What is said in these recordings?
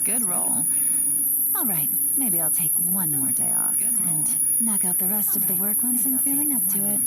Good roll. All right, maybe I'll take one more day off and knock out the rest of the work once I'm feeling up to it.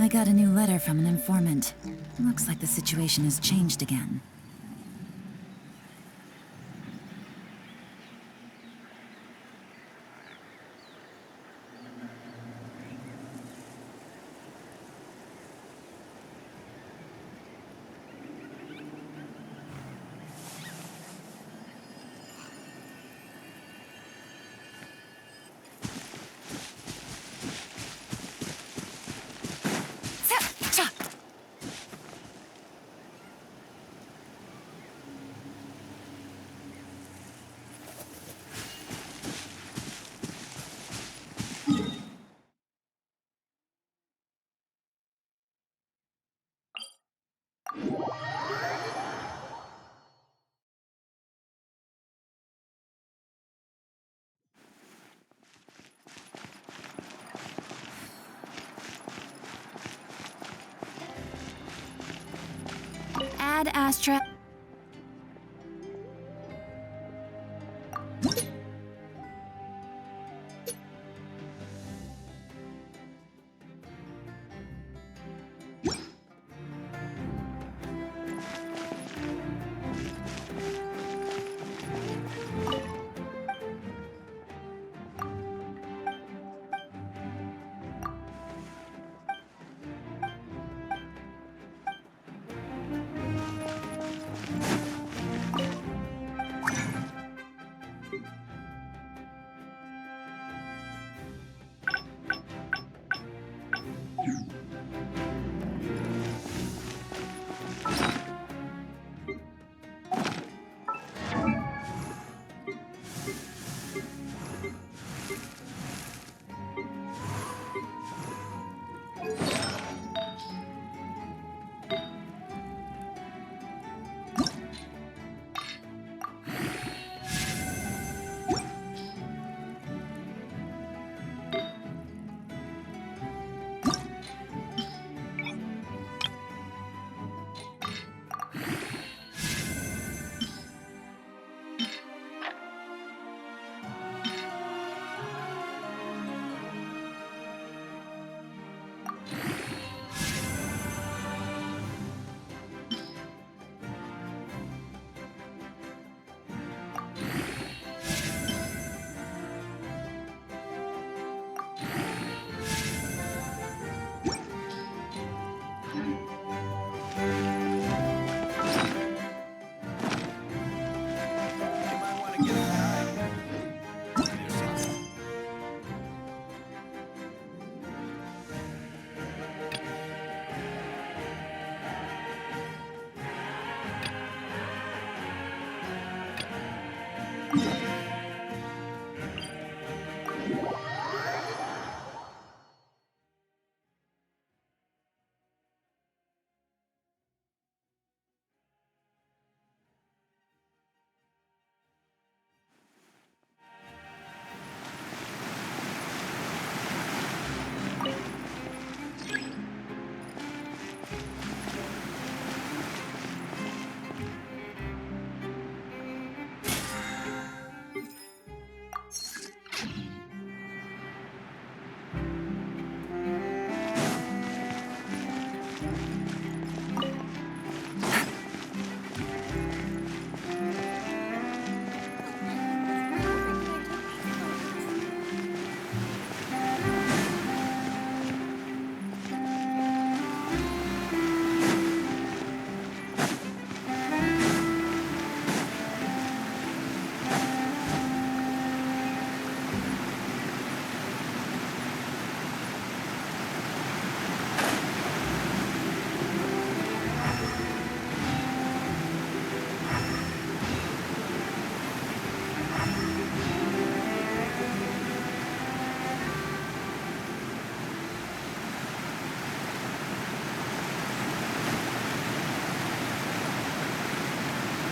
I got a new letter from an informant. Looks like the situation has changed again. Ad Astra.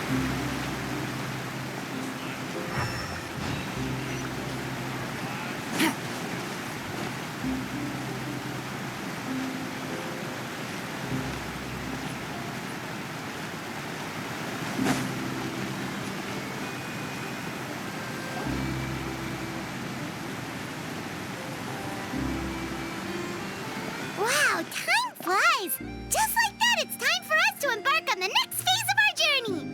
Wow, time flies! Just like that, it's time for us to embark on the next phase of our journey!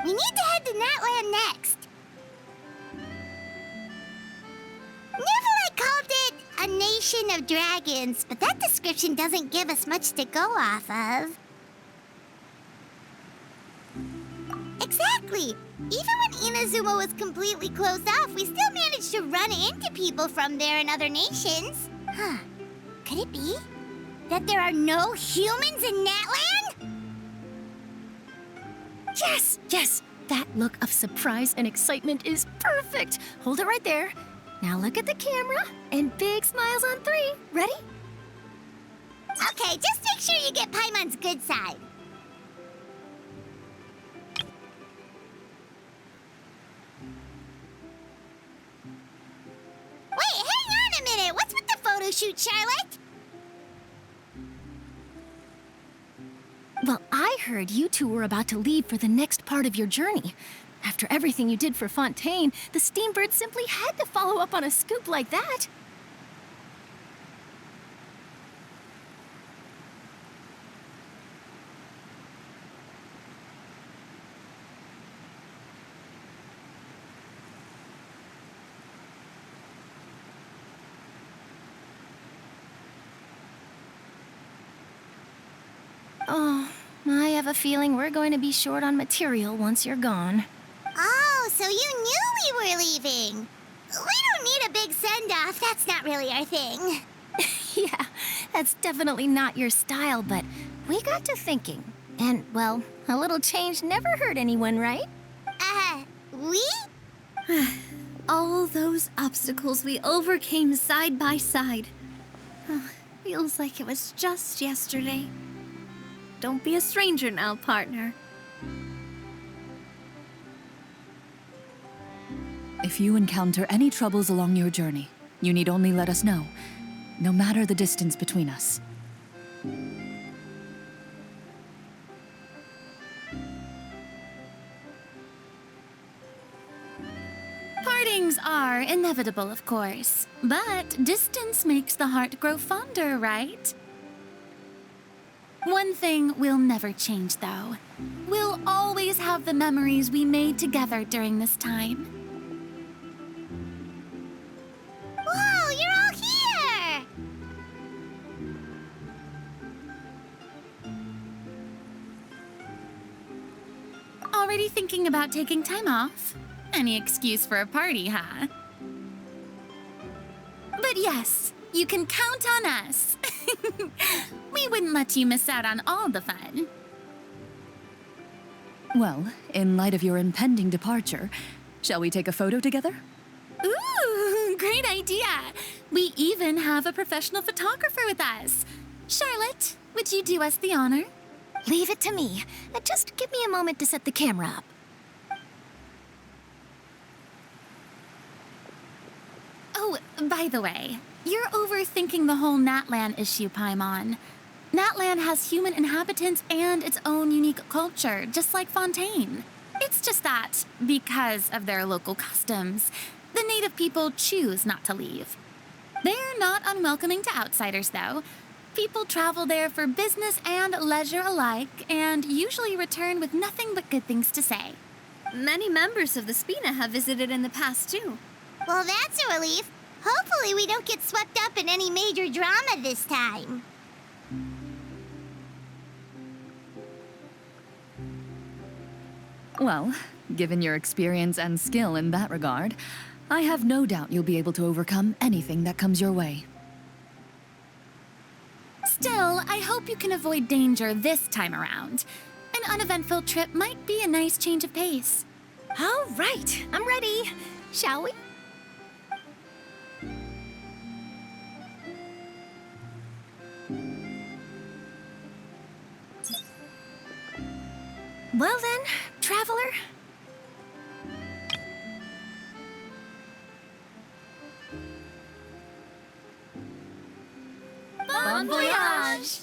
We need to head to Natland next. Neverlight called it a nation of dragons, but that description doesn't give us much to go off of. Exactly! Even when Inazuma was completely closed off, we still managed to run into people from there and other nations. Huh. Could it be that there are no humans in Natland? Yes, yes! That look of surprise and excitement is perfect! Hold it right there. Now look at the camera, and big smiles on 3. Ready? Okay, just make sure you get Paimon's good side. Wait, hang on a minute! What's with the photo shoot, Charlotte? Well, I heard you two were about to leave for the next part of your journey. After everything you did for Fontaine, the Steambird simply had to follow up on a scoop like that. Oh, I have a feeling we're going to be short on material once you're gone. Oh, so you knew we were leaving. We don't need a big send-off. That's not really our thing. Yeah, that's definitely not your style, but we got to thinking. And, well, a little change never hurt anyone, right? We? All those obstacles we overcame side by side. Feels like it was just yesterday. Don't be a stranger now, partner. If you encounter any troubles along your journey, you need only let us know, no matter the distance between us. Partings are inevitable, of course, but distance makes the heart grow fonder, right? One thing will never change, though. We'll always have the memories we made together during this time. Whoa, you're all here! Already thinking about taking time off? Any excuse for a party, huh? But yes, you can count on us. We wouldn't let you miss out on all the fun. Well, in light of your impending departure, shall we take a photo together? Ooh, great idea. We even have a professional photographer with us. Charlotte, would you do us the honor? Leave it to me. Just give me a moment to set the camera up. Oh, by the way, you're overthinking the whole Natland issue, Paimon. Natland has human inhabitants and its own unique culture, just like Fontaine. It's just that, because of their local customs, the native people choose not to leave. They're not unwelcoming to outsiders, though. People travel there for business and leisure alike, and usually return with nothing but good things to say. Many members of the Spina have visited in the past, too. Well, that's a relief. Hopefully we don't get swept up in any major drama this time. Well, given your experience and skill in that regard, I have no doubt you'll be able to overcome anything that comes your way. Still, I hope you can avoid danger this time around. An uneventful trip might be a nice change of pace. All right, I'm ready. Shall we? Well then, traveler. Bon voyage!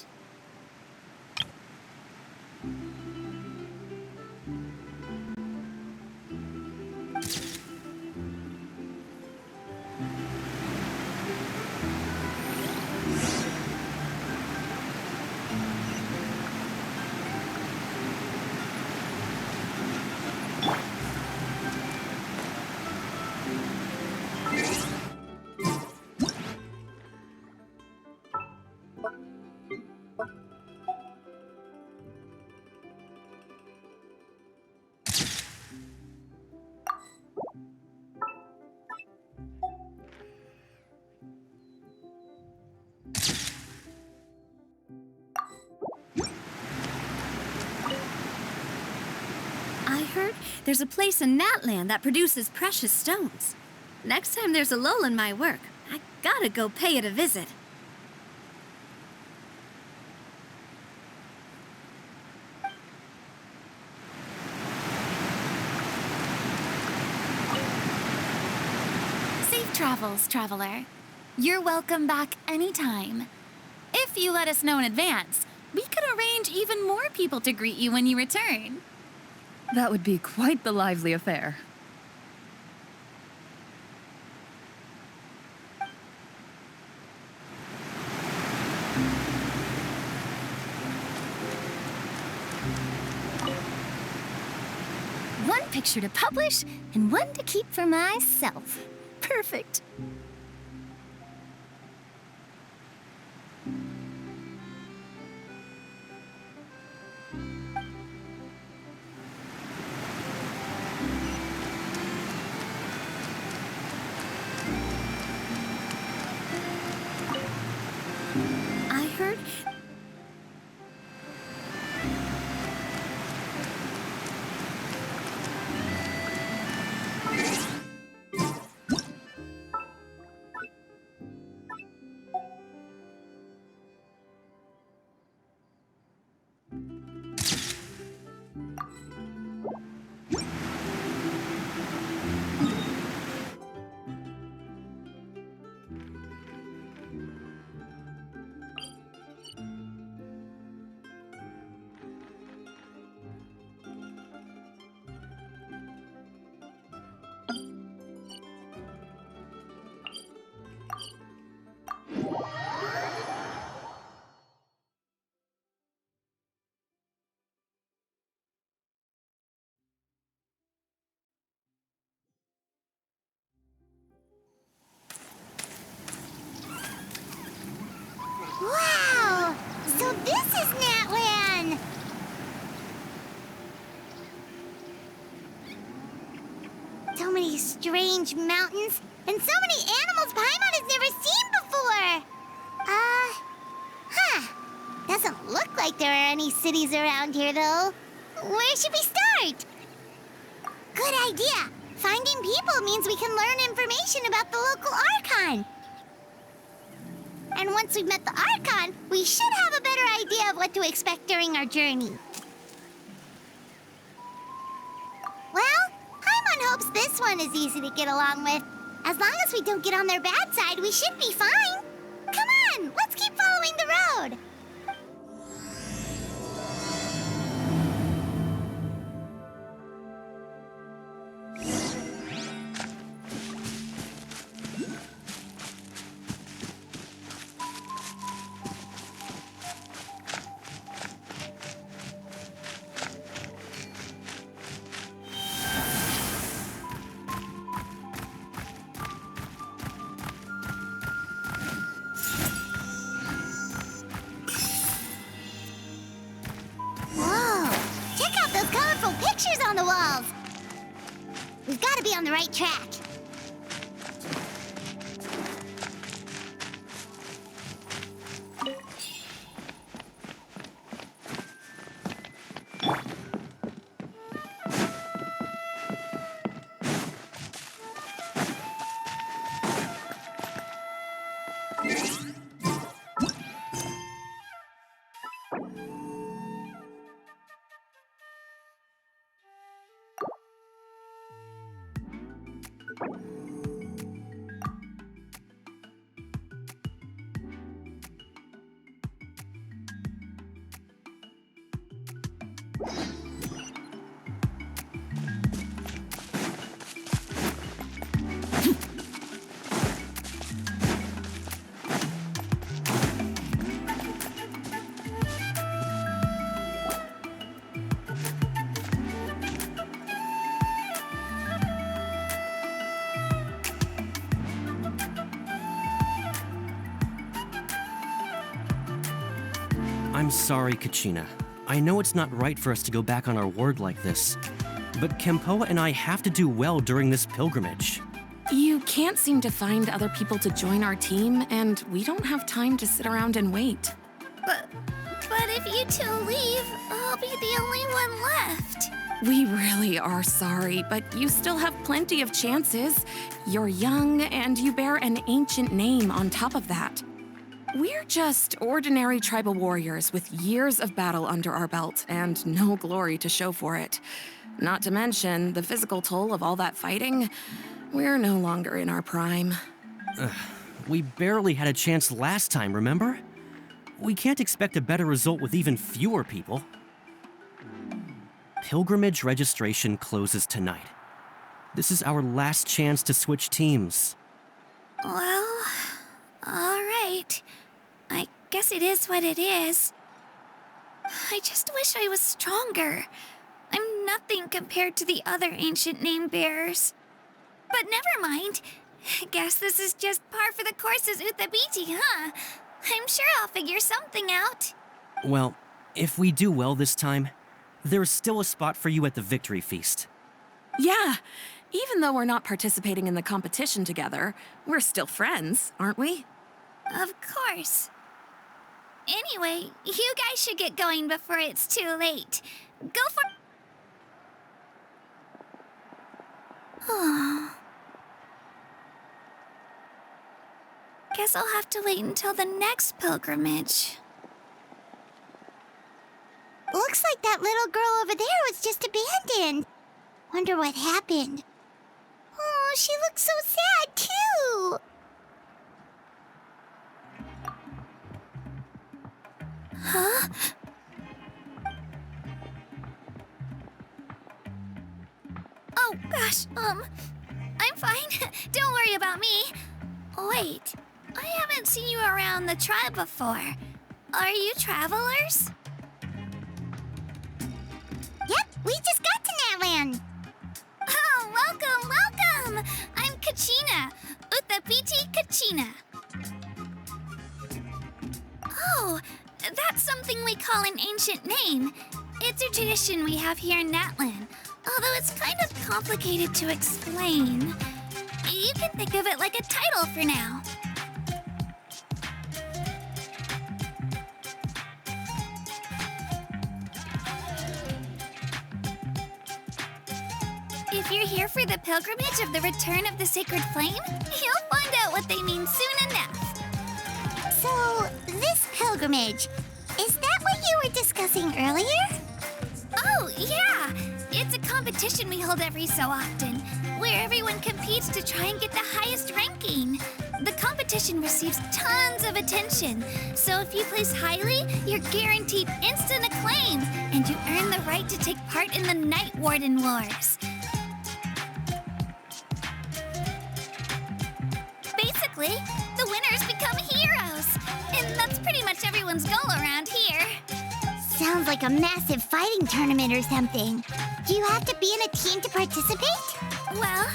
I heard there's a place in Natland that produces precious stones. Next time there's a lull in my work, I gotta go pay it a visit. Safe travels, traveler. You're welcome back anytime. If you let us know in advance, we could arrange even more people to greet you when you return. That would be quite the lively affair. One picture to publish and one to keep for myself. Perfect. I heard Wow! So this is Natlan! So many strange mountains, and so many animals Paimon has never seen before! Doesn't look like there are any cities around here, though. Where should we start? Good idea! Finding people means we can learn information about the local Archon. And once we've met the Archon, we should have a better idea of what to expect during our journey. Well, Paimon hopes this one is easy to get along with. As long as we don't get on their bad side, we should be fine. Come on, let's keep following the road. Pictures on the walls! We've got to be on the right track. I'm sorry, Kachina. I know it's not right for us to go back on our word like this, but Kempoa and I have to do well during this pilgrimage. You can't seem to find other people to join our team, and we don't have time to sit around and wait. But if you two leave, I'll be the only one left. We really are sorry, but you still have plenty of chances. You're young, and you bear an ancient name on top of that. We're just ordinary tribal warriors with years of battle under our belt and no glory to show for it. Not to mention the physical toll of all that fighting. We're no longer in our prime. We barely had a chance last time, remember? We can't expect a better result with even fewer people. Pilgrimage registration closes tonight. This is our last chance to switch teams. Well, all right. I guess it is what it is. I just wish I was stronger. I'm nothing compared to the other ancient name bearers. But never mind. Guess this is just par for the course as Uthabiti, huh? I'm sure I'll figure something out. Well, if we do well this time, there's still a spot for you at the victory feast. Yeah, even though we're not participating in the competition together, we're still friends, aren't we? Of course. Anyway, you guys should get going before it's too late. Go for... Guess I'll have to wait until the next pilgrimage. Looks like that little girl over there was just abandoned. Wonder what happened. Oh, she looks so sad, too. Huh? Oh, gosh, I'm fine. Don't worry about me. Wait, I haven't seen you around the tribe before. Are you travelers? Yep, we just got to Natland. Oh, welcome, welcome! I'm Kachina, Uthabiti Kachina. Oh, that's something we call an ancient name. It's a tradition we have here in Natland, although it's kind of complicated to explain. You can think of it like a title for now. If you're here for the pilgrimage of the return of the sacred flame, you'll find out what they mean soon enough. So, this pilgrimage, is that what you were discussing earlier? Oh, yeah! It's a competition we hold every so often, where everyone competes to try and get the highest ranking. The competition receives tons of attention, so if you place highly, you're guaranteed instant acclaim, and you earn the right to take part in the Night Warden Wars. Basically, the winners become heroes, and that's pretty much everyone's goal around here. Sounds like a massive fighting tournament or something. Do you have to be in a team to participate? Well,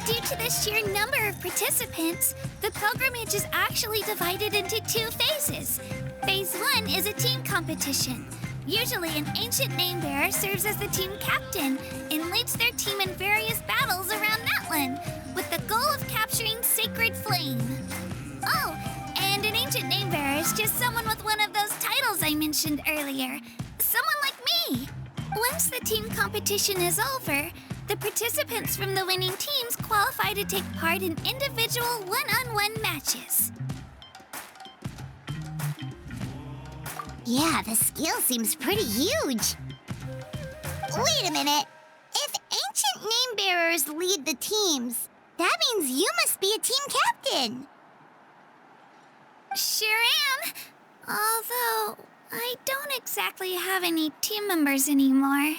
due to the sheer number of participants, the pilgrimage is actually divided into two phases. Phase 1 is a team competition. Usually an ancient name bearer serves as the team captain and leads their team in various battles around Natland, with the goal of capturing Sacred Flame. Oh, and an ancient name bearer is just someone with one of those titles I mentioned earlier. Someone like me. Once the team competition is over, the participants from the winning teams qualify to take part in individual one-on-one matches. Yeah, the skill seems pretty huge. Wait a minute. If ancient name bearers lead the teams, That means you must be a team captain. Sure am. Although, I don't exactly have any team members anymore.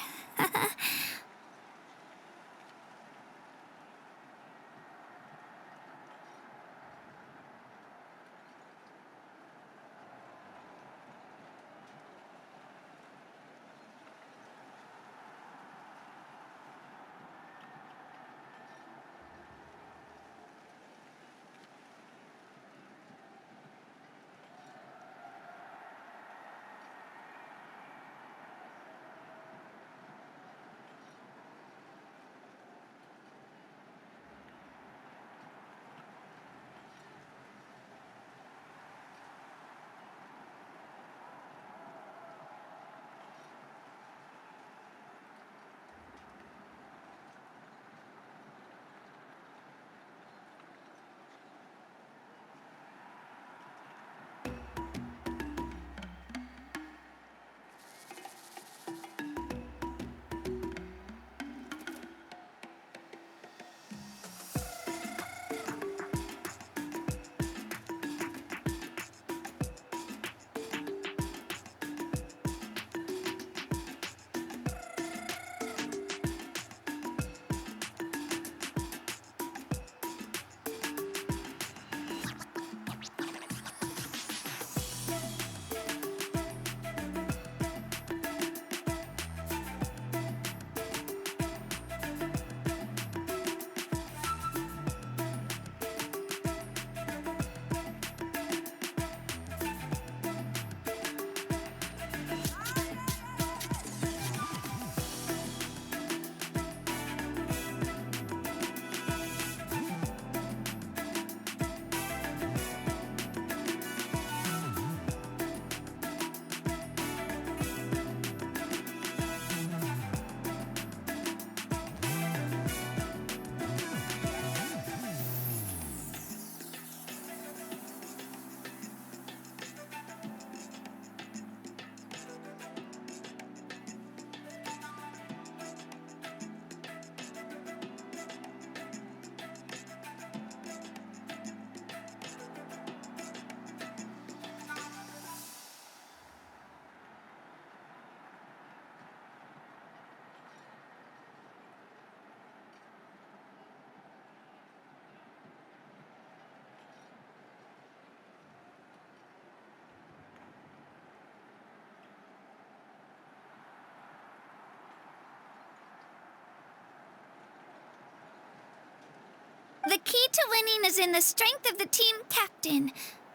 The key to winning is in the strength of the team captain.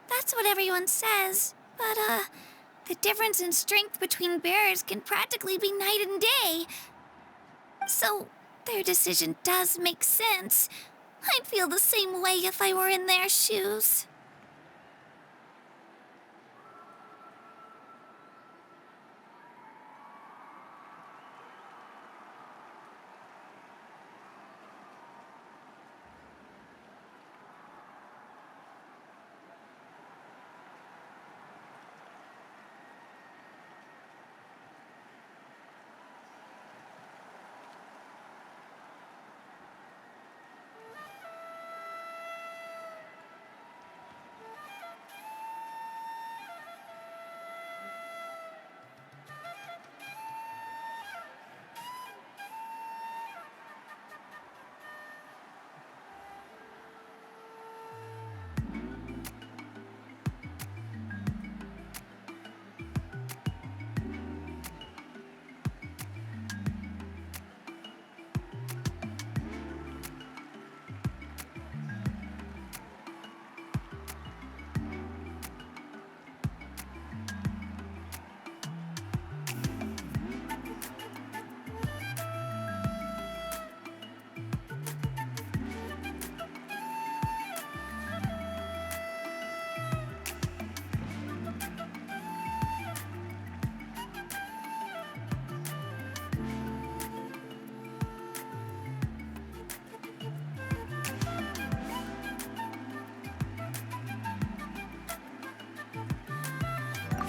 That's what everyone says. But, the difference in strength between bears can practically be night and day. So, their decision does make sense. I'd feel the same way if I were in their shoes.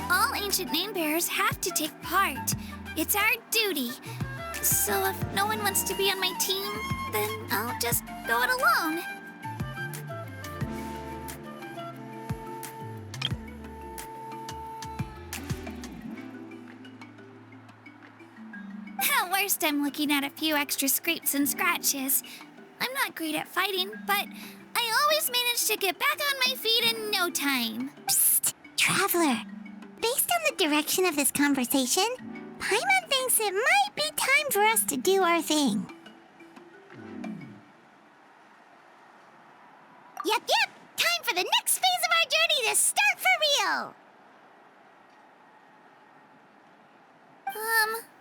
All ancient name bearers have to take part. It's our duty. So if no one wants to be on my team, then I'll just go it alone. At worst, I'm looking at a few extra scrapes and scratches. I'm not great at fighting, but I always manage to get back on my feet in no time. Psst, Traveler. Based on the direction of this conversation, Paimon thinks it might be time for us to do our thing. Yep. Time for the next phase of our journey to start for real.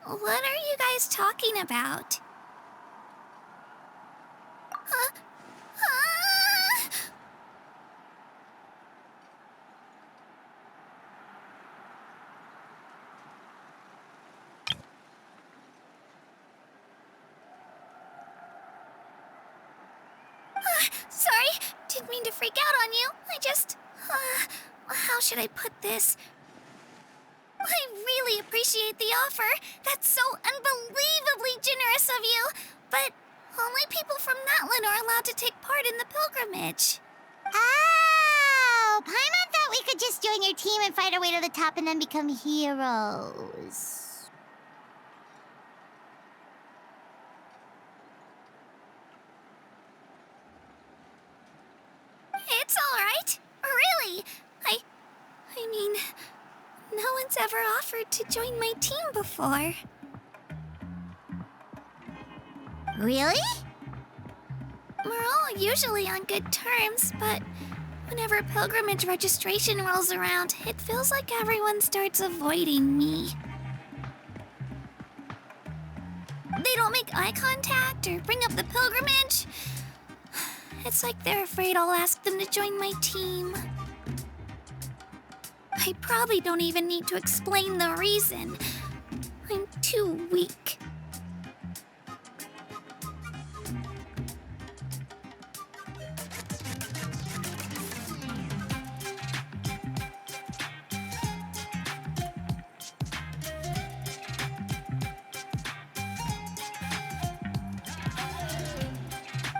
What are you guys talking about? Huh? Sorry, didn't mean to freak out on you. I just... how should I put this? I really appreciate the offer. That's so unbelievably generous of you. But only people from Natlan are allowed to take part in the pilgrimage. Oh, Paimon thought we could just join your team and fight our way to the top and then become heroes. It's all right. Really. I mean, no one's ever offered to join my team before. Really? We're all usually on good terms, but whenever pilgrimage registration rolls around, it feels like everyone starts avoiding me. They don't make eye contact or bring up the pilgrimage. It's like they're afraid I'll ask them to join my team. I probably don't even need to explain the reason. I'm too weak.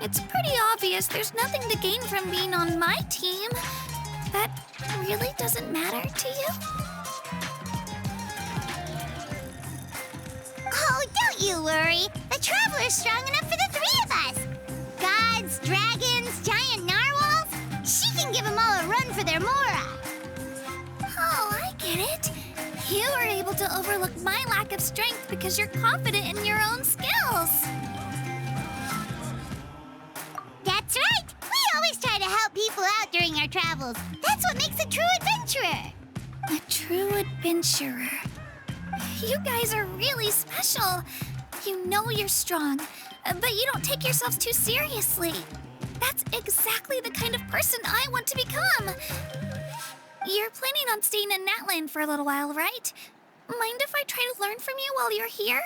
It's pretty obvious there's nothing to gain from being on my team. That really doesn't matter to you? Oh, don't you worry. The Traveler's strong enough for the three of us. Gods, dragons, giant narwhals. She can give them all a run for their Mora. Oh, I get it. You were able to overlook my lack of strength because you're confident in your own skills. That's right. We always try to help people out during our travels. That's what makes a true adventurer. A true adventurer. You guys are really special. You know you're strong, but you don't take yourselves too seriously. That's exactly the kind of person I want to become. You're planning on staying in Natlan for a little while, right? Mind if I try to learn from you while you're here?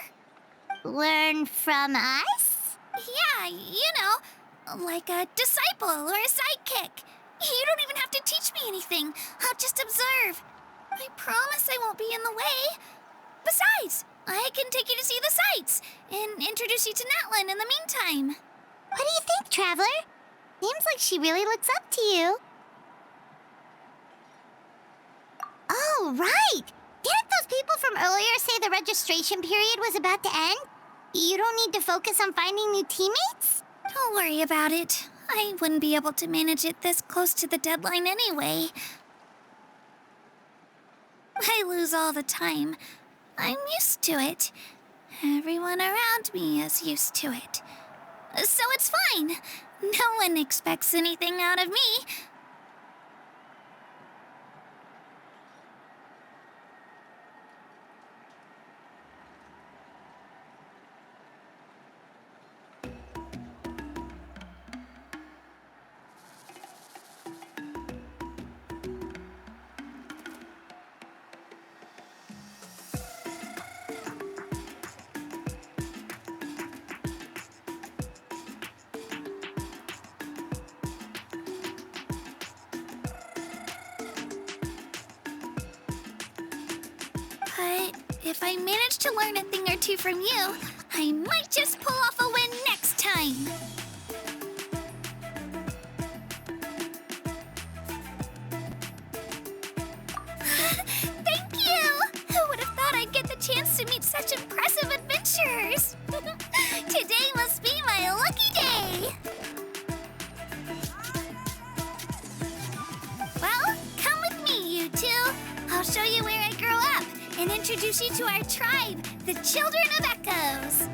Learn from us? Yeah, you know, like a disciple or a sidekick. You don't even have to teach me anything. I'll just observe. I promise I won't be in the way. Besides, I can take you to see the sights and introduce you to Natlan in the meantime. What do you think, Traveler? Seems like she really looks up to you. Oh, right! Didn't those people from earlier say the registration period was about to end? You don't need to focus on finding new teammates? Don't worry about it. I wouldn't be able to manage it this close to the deadline anyway. I lose all the time. I'm used to it. Everyone around me is used to it. So it's fine. No one expects anything out of me. But if I manage to learn a thing or two from you, I might just pull off a win next time. Thank you! Who would have thought I'd get the chance to meet such impressive adventurers? Today must be my lucky day. Well, come with me, you two. I'll show you where I grew up and introduce you to our tribe, the Children of Echoes.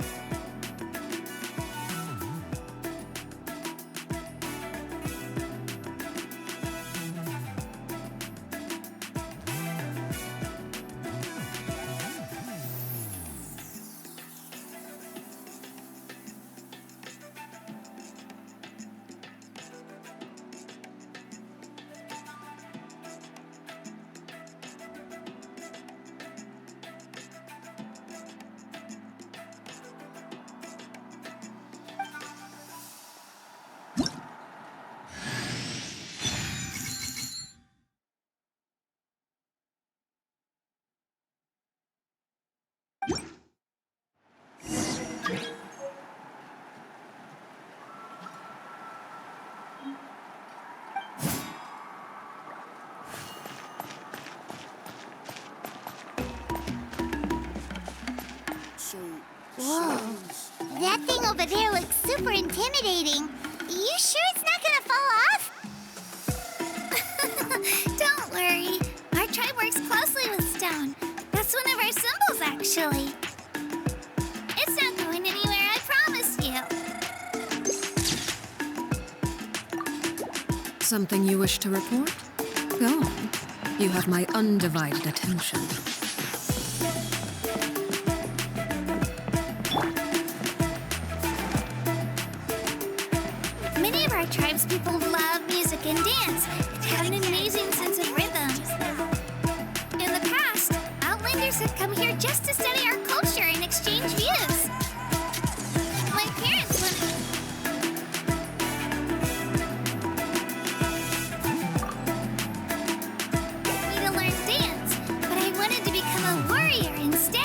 Whoa, that thing over there looks super intimidating. You sure it's not gonna fall off? Don't worry. Our tribe works closely with stone. That's one of our symbols, actually. It's not going anywhere, I promise you. Something you wish to report? Go on. You have my undivided attention. Many of our tribespeople love music and dance and have an amazing sense of rhythms. In the past, Outlanders have come here just to study our culture and exchange views. My parents wanted me to learn dance, but I wanted to become a warrior instead.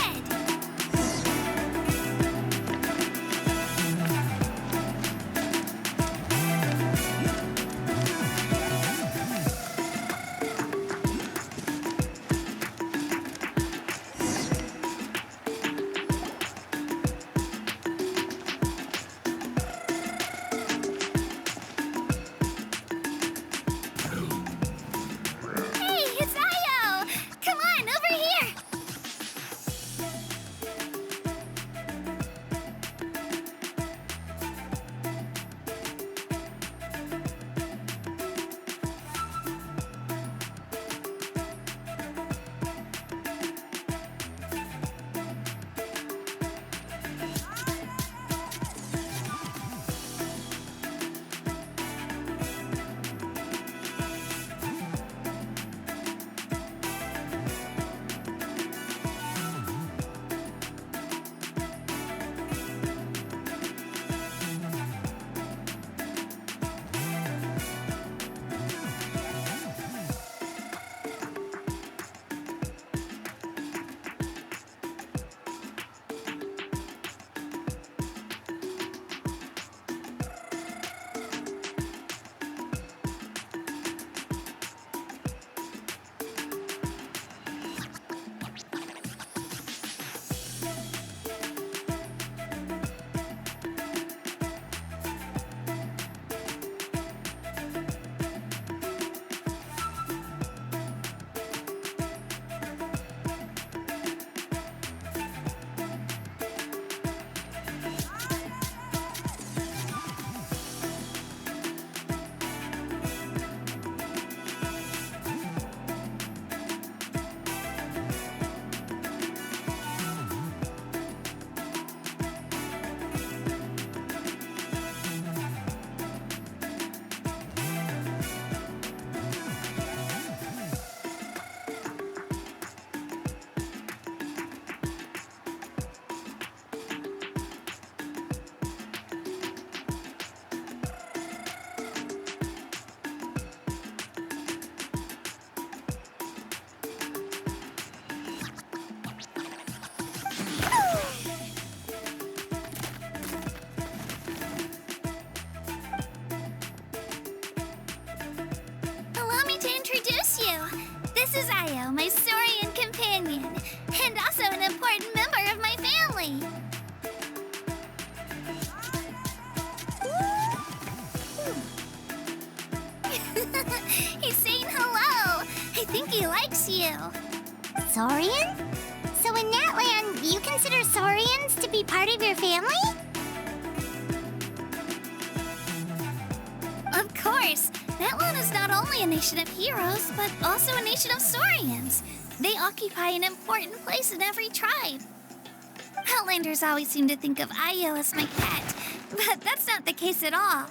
Saurian? So in Natland, you consider Saurians to be part of your family? Of course! Natlan is not only a nation of heroes, but also a nation of Saurians. They occupy an important place in every tribe. Outlanders always seem to think of Io as my pet, but that's not the case at all.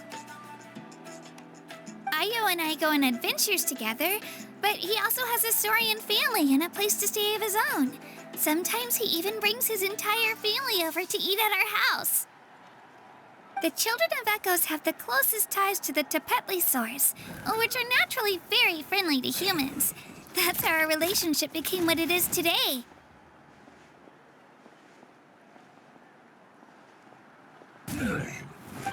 Io and I go on adventures together, but he also has a Saurian family and a place to stay of his own. Sometimes he even brings his entire family over to eat at our house. The children of Echoes have the closest ties to the Tepetli source, which are naturally very friendly to humans. That's how our relationship became what it is today.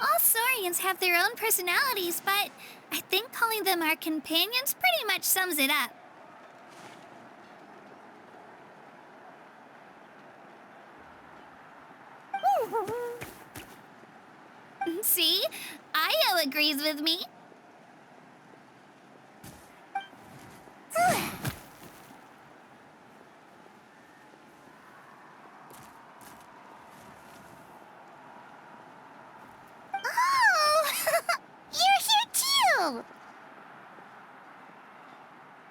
All Saurians have their own personalities, but I think calling them our companions pretty much sums it up. See? Io agrees with me. Oh! You're here too!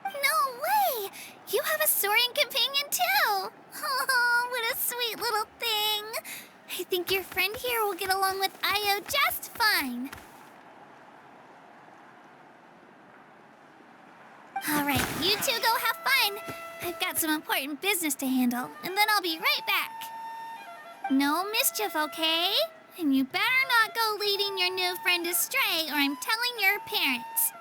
No way! You have a Saurian companion too! Oh, what a sweet little thing! I think your friend here will get along with Io just fine. All right, you two go have fun. I've got some important business to handle, and then I'll be right back. No mischief, okay? And you better not go leading your new friend astray, or I'm telling your parents.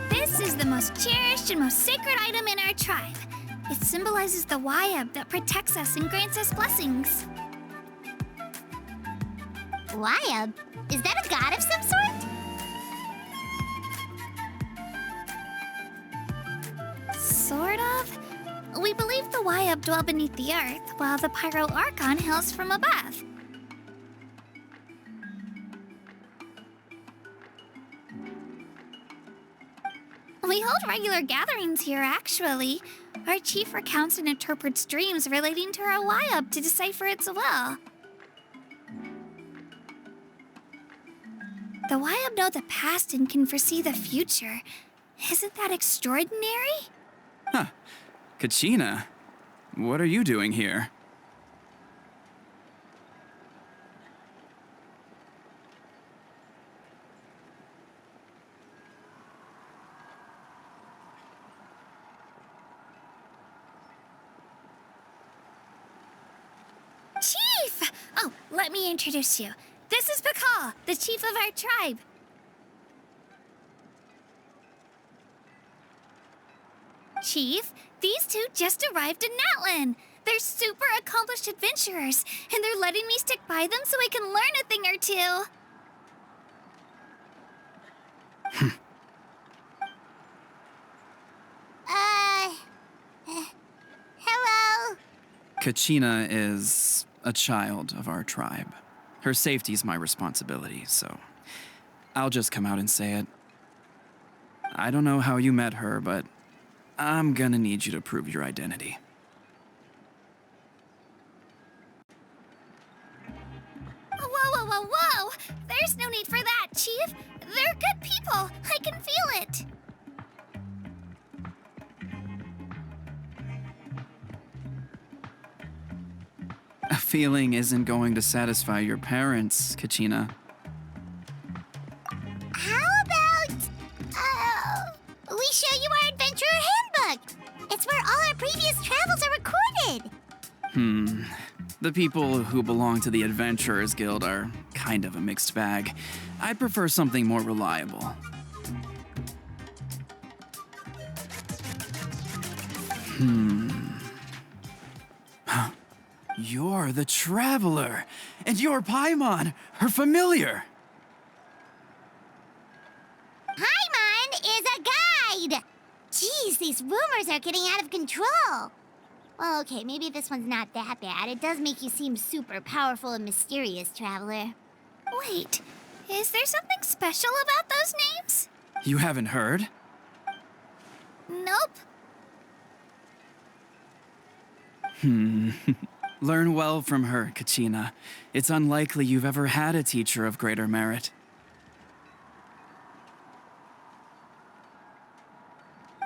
This is the most cherished and most sacred item in our tribe. It symbolizes the Wayab that protects us and grants us blessings. Wayab? Is that a god of some sort? Sort of. We believe the Wayab dwell beneath the earth, while the Pyro Archon hails from above. We hold regular gatherings here, actually. Our chief recounts and interprets dreams relating to our Wayab to decipher its will. The Wayab know the past and can foresee the future. Isn't that extraordinary? Huh. Kachina, what are you doing here? Chief! Oh, let me introduce you. This is Pakal, the chief of our tribe. Chief, these two just arrived in Natlan. They're super accomplished adventurers, and they're letting me stick by them so I can learn a thing or two. Hello? Kachina is a child of our tribe. Her safety's my responsibility, so I'll just come out and say it. I don't know how you met her, but I'm gonna need you to prove your identity. Whoa! There's no need for that, Chief. They're good people. I can feel it. A feeling isn't going to satisfy your parents, Kachina. How about, we show you our adventurer handbook? It's The people who belong to the Adventurers Guild are kind of a mixed bag. I'd prefer something more reliable. You're the Traveler, and you're Paimon, her familiar. Paimon is a guide! Jeez, these rumors are getting out of control. Well, okay, maybe this one's not that bad. It does make you seem super powerful and mysterious, Traveler. Wait, is there something special about those names? You haven't heard? Nope. Learn well from her, Kachina. It's unlikely you've ever had a teacher of greater merit.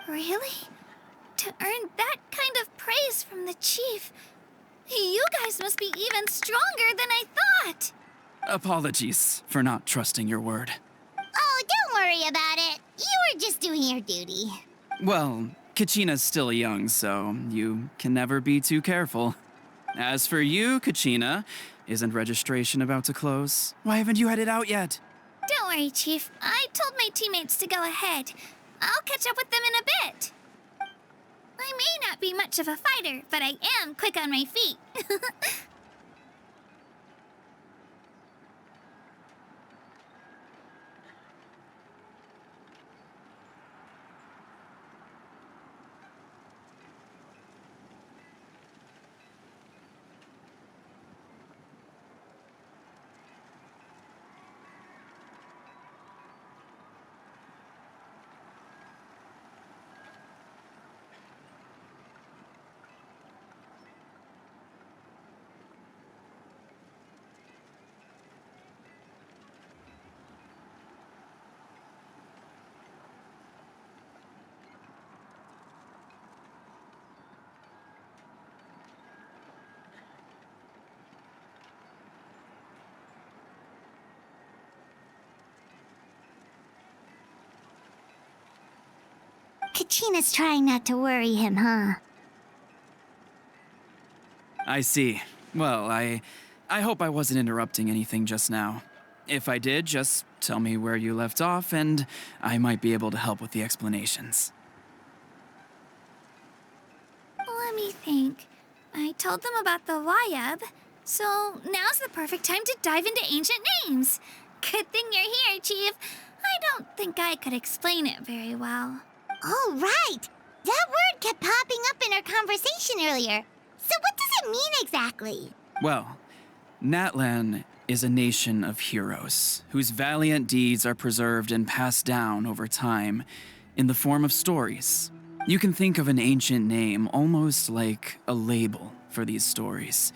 Really? To earn that kind of praise from the chief, you guys must be even stronger than I thought. Apologies for not trusting your word. Oh, don't worry about it. You were just doing your duty. Well, Kachina's still young, so you can never be too careful. As for you, Kachina, isn't registration about to close? Why haven't you headed out yet? Don't worry, Chief. I told my teammates to go ahead. I'll catch up with them in a bit. I may not be much of a fighter, but I am quick on my feet. Kachina's trying not to worry him, huh? I see. Well, I hope I wasn't interrupting anything just now. If I did, just tell me where you left off, and I might be able to help with the explanations. Let me think. I told them about the Wayab, so now's the perfect time to dive into ancient names. Good thing you're here, Chief. I don't think I could explain it very well. Oh, right! That word kept popping up in our conversation earlier. So what does it mean exactly? Well, Natlan is a nation of heroes whose valiant deeds are preserved and passed down over time in the form of stories. You can think of an ancient name almost like a label for these stories.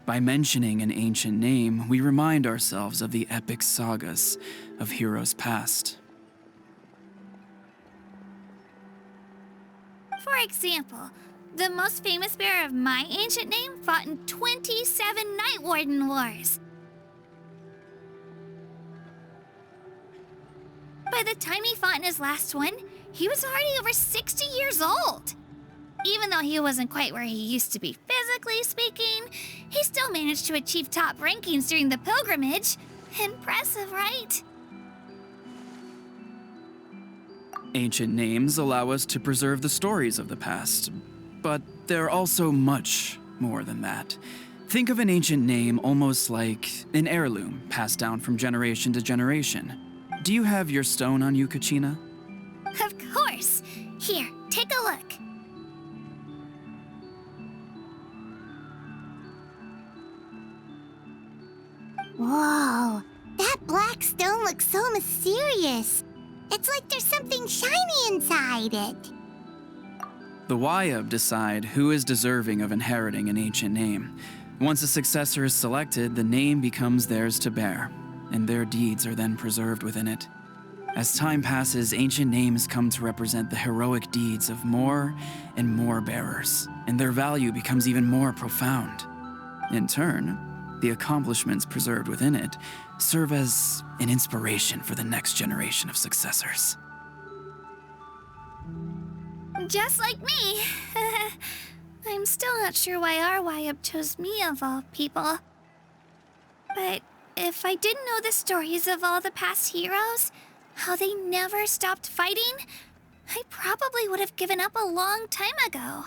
By mentioning an ancient name, we remind ourselves of the epic sagas of heroes past. For example, the most famous bearer of my ancient name fought in 27 Night Warden Wars. By the time he fought in his last one, he was already over 60 years old. Even though he wasn't quite where he used to be physically speaking, he still managed to achieve top rankings during the pilgrimage. Impressive, right? Ancient names allow us to preserve the stories of the past, but they're also much more than that. Think of an ancient name almost like an heirloom passed down from generation to generation. Do you have your stone on you, Kachina? Of course. Here, take a look. Whoa, that black stone looks so mysterious. It's like there's something shiny inside it. The Wayab decide who is deserving of inheriting an ancient name. Once a successor is selected, the name becomes theirs to bear, and their deeds are then preserved within it. As time passes, ancient names come to represent the heroic deeds of more and more bearers, and their value becomes even more profound. In turn, the accomplishments preserved within it serve as an inspiration for the next generation of successors. Just like me. I'm still not sure why our YUB chose me of all people. But if I didn't know the stories of all the past heroes, how they never stopped fighting, I probably would have given up a long time ago.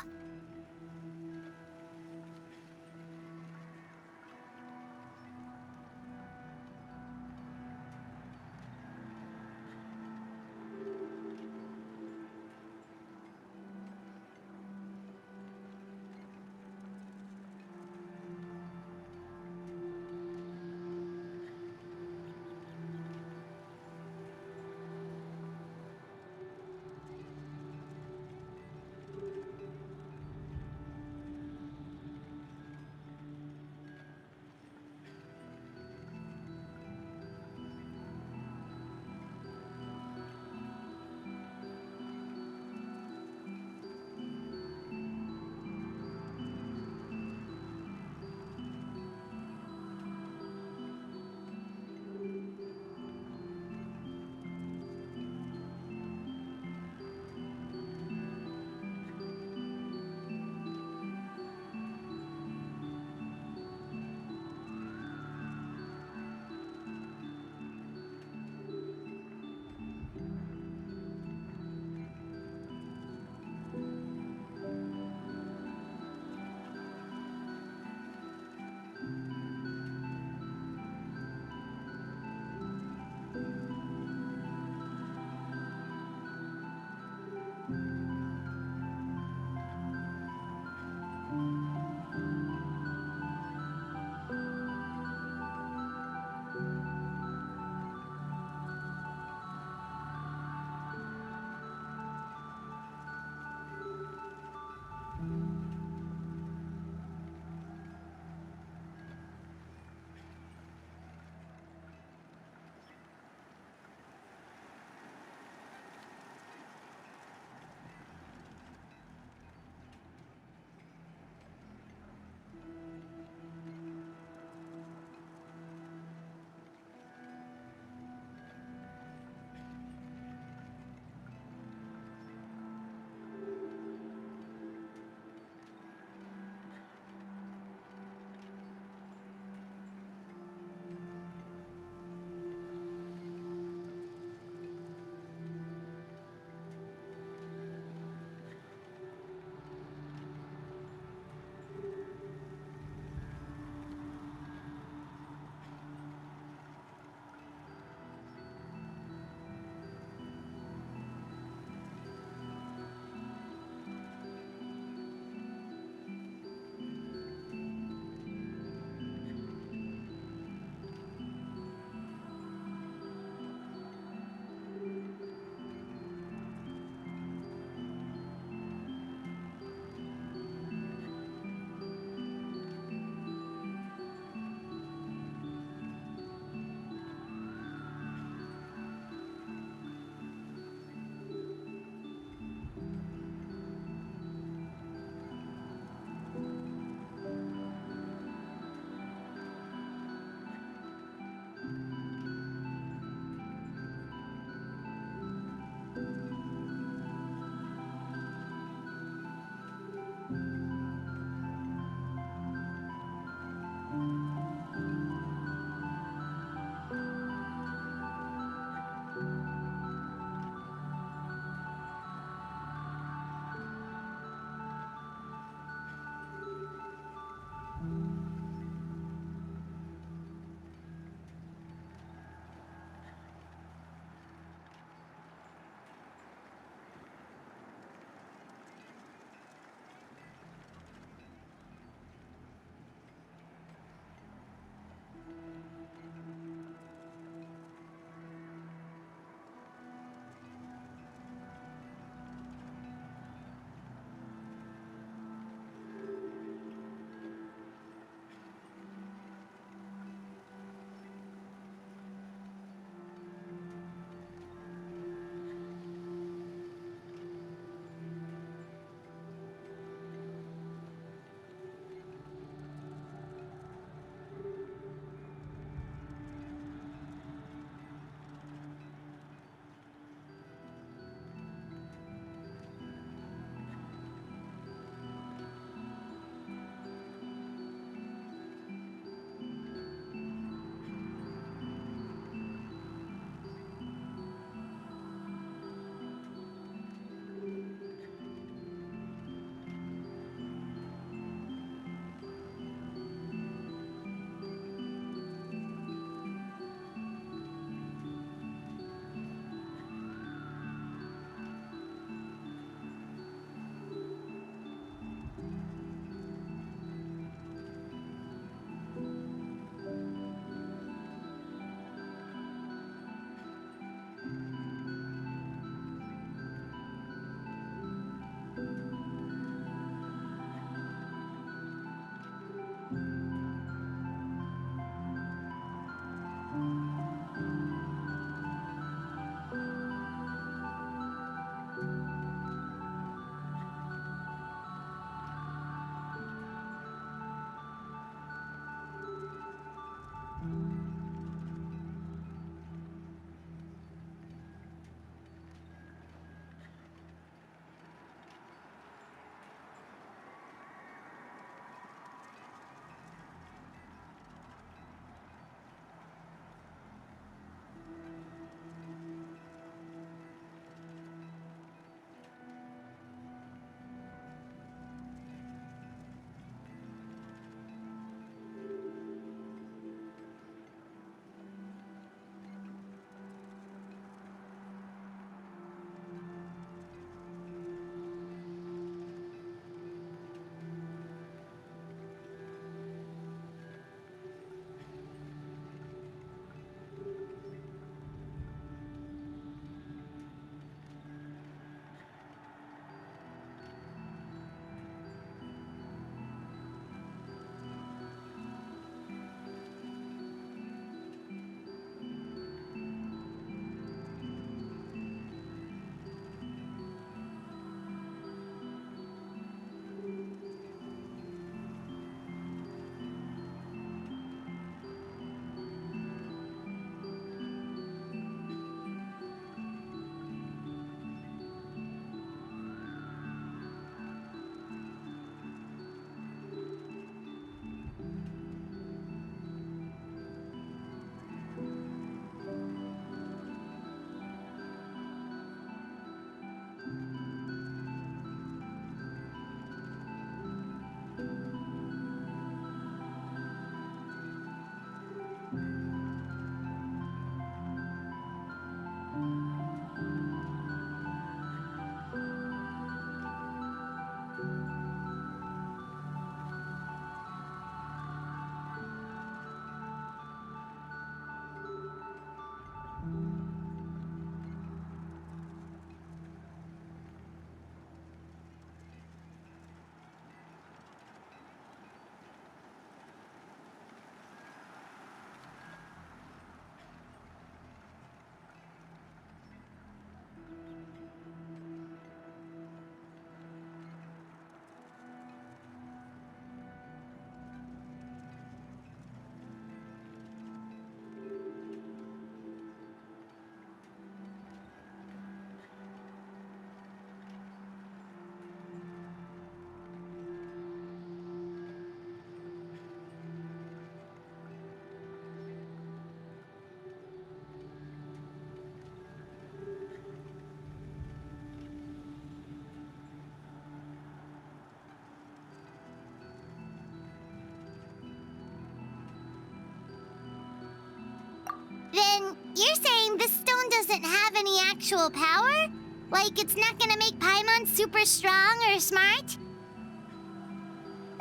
Then you're saying this stone doesn't have any actual power? Like it's not gonna make Paimon super strong or smart?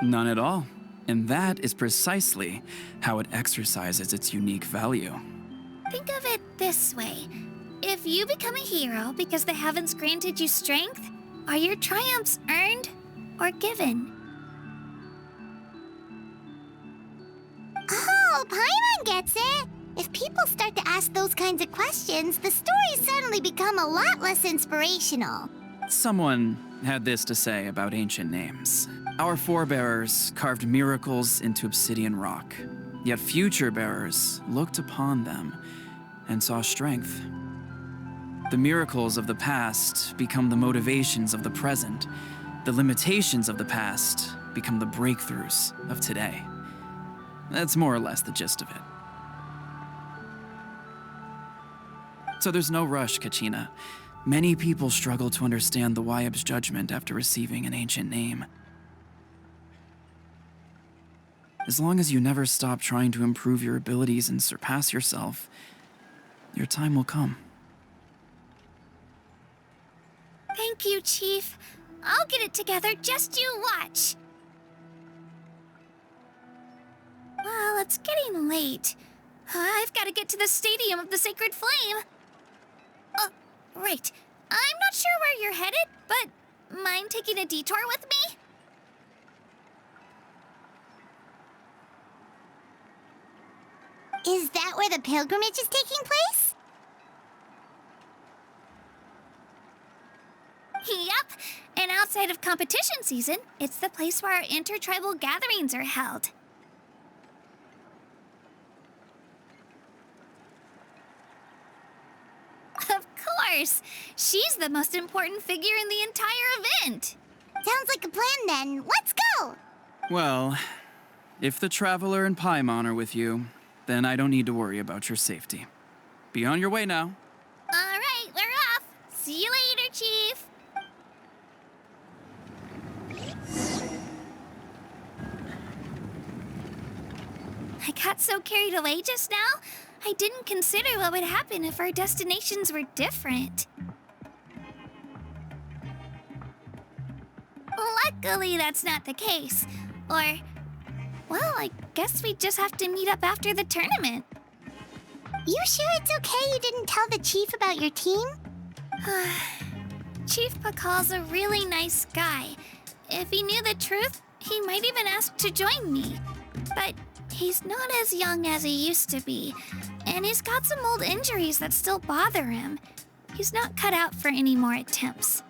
None at all. And that is precisely how it exercises its unique value. Think of it this way. If you become a hero because the heavens granted you strength, are your triumphs earned or given? Oh, Paimon gets it! If people start to ask those kinds of questions, the stories suddenly become a lot less inspirational. Someone had this to say about ancient names. Our forebears carved miracles into obsidian rock, yet future bearers looked upon them and saw strength. The miracles of the past become the motivations of the present. The limitations of the past become the breakthroughs of today. That's more or less the gist of it. So there's no rush, Kachina. Many people struggle to understand the Wyab's judgment after receiving an ancient name. As long as you never stop trying to improve your abilities and surpass yourself, your time will come. Thank you, Chief. I'll get it together, just you watch. Well, it's getting late. I've got to get to the Stadium of the Sacred Flame. Oh, right. I'm not sure where you're headed, but mind taking a detour with me? Is that where the pilgrimage is taking place? Yep. And outside of competition season, it's the place where our intertribal gatherings are held. Of course! She's the most important figure in the entire event! Sounds like a plan then. Let's go! Well, if the Traveler and Paimon are with you, then I don't need to worry about your safety. Be on your way now. All right, we're off. See you later, Chief. I got so carried away just now, I didn't consider what would happen if our destinations were different. Luckily, that's not the case. Or, well, I guess we just have to meet up after the tournament. You sure it's okay you didn't tell the chief about your team? Chief Pakal's a really nice guy. If he knew the truth, he might even ask to join me. But he's not as young as he used to be, and he's got some old injuries that still bother him. He's not cut out for any more attempts.